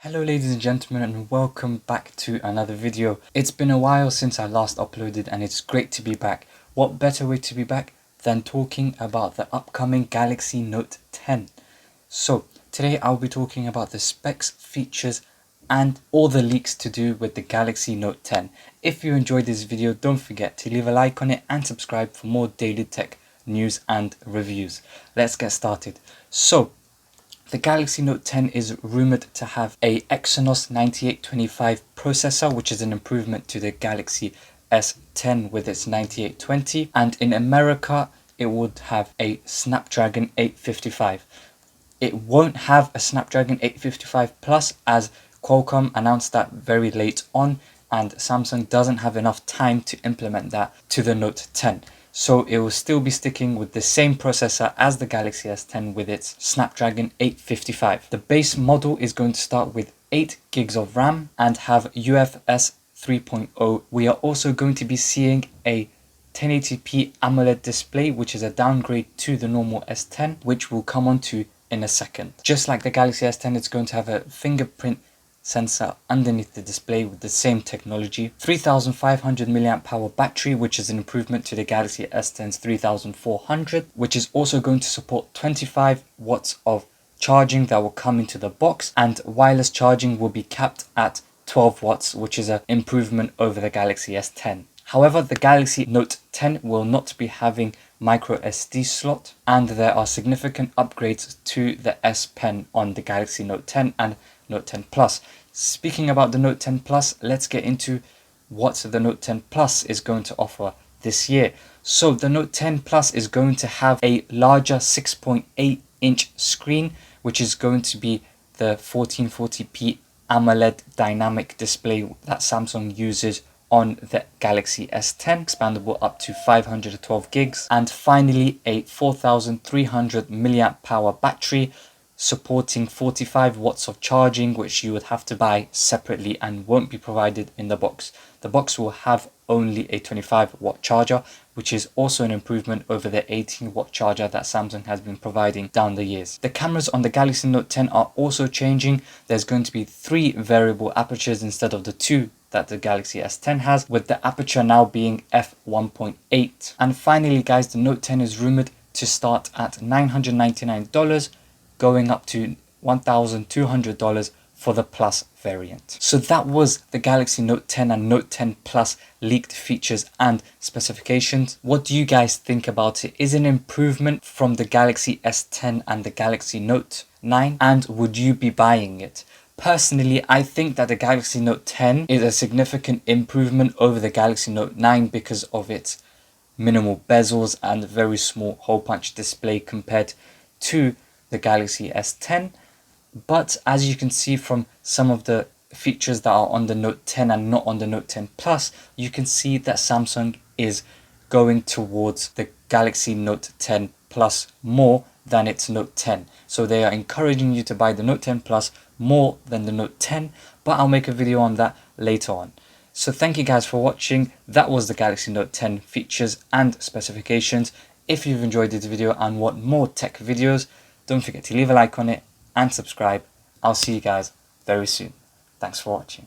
Hello ladies and gentlemen, and welcome back to another video. It's been a while since I last uploaded and it's great to be back. What better way to be back than talking about the upcoming Galaxy Note 10. So today I'll be talking about the specs, features and all the leaks to do with the Galaxy Note 10. If you enjoyed this video, don't forget to leave a like on it and subscribe for more daily tech news and reviews. Let's get started. So the Galaxy Note 10 is rumoured to have a Exynos 9825 processor, which is an improvement to the Galaxy S10 with its 9820, and in America it would have a Snapdragon 855. It won't have a Snapdragon 855 Plus, as Qualcomm announced that very late on, and Samsung doesn't have enough time to implement that to the Note 10. So it will still be sticking with the same processor as the Galaxy S10 with its Snapdragon 855. The base model is going to start with 8 gigs of RAM and have UFS 3.0. We are also going to be seeing a 1080p AMOLED display, which is a downgrade to the normal S10, which we'll come on to in a second. Just like the Galaxy S10, it's going to have a fingerprint sensor underneath the display with the same technology. 3500 mAh battery, which is an improvement to the Galaxy S10's 3400, which is also going to support 25 watts of charging that will come into the box, and wireless charging will be capped at 12 watts, which is an improvement over the Galaxy S10. However, the Galaxy Note 10 will not be having micro SD slot, and there are significant upgrades to the S Pen on the Galaxy Note 10 and Note 10 Plus. Speaking about the Note 10 Plus, let's get into what the Note 10 Plus is going to offer this year. So the Note 10 Plus is going to have a larger 6.8-inch screen, which is going to be the 1440p AMOLED dynamic display that Samsung uses on the Galaxy S10, expandable up to 512 gigs, and finally a 4300 mAh battery supporting 45 watts of charging, which you would have to buy separately and won't be provided in the box. The box will have only a 25 watt charger, which is also an improvement over the 18 watt charger that Samsung has been providing down the years. The cameras on the Galaxy Note 10 are also changing. There's going to be 3 variable apertures instead of the 2 that the Galaxy S10 has, with the aperture now being f1.8. And finally guys, the Note 10 is rumoured to start at $999, going up to $1,200 for the Plus variant. So that was the Galaxy Note 10 and Note 10 Plus leaked features and specifications. What do you guys think about it? Is it an improvement from the Galaxy S10 and the Galaxy Note 9? And would you be buying it? Personally, I think that the Galaxy Note 10 is a significant improvement over the Galaxy Note 9 because of its minimal bezels and very small hole punch display compared to the Galaxy S10. But as you can see from some of the features that are on the Note 10 and not on the Note 10 Plus, you can see that Samsung is going towards the Galaxy Note 10 Plus more than its Note 10. So they are encouraging you to buy the Note 10 Plus more than the Note 10, but I'll make a video on that later on. So thank you guys for watching. That was the Galaxy Note 10 features and specifications. If you've enjoyed this video and want more tech videos, don't forget to leave a like on it and subscribe. I'll see you guys very soon. Thanks for watching.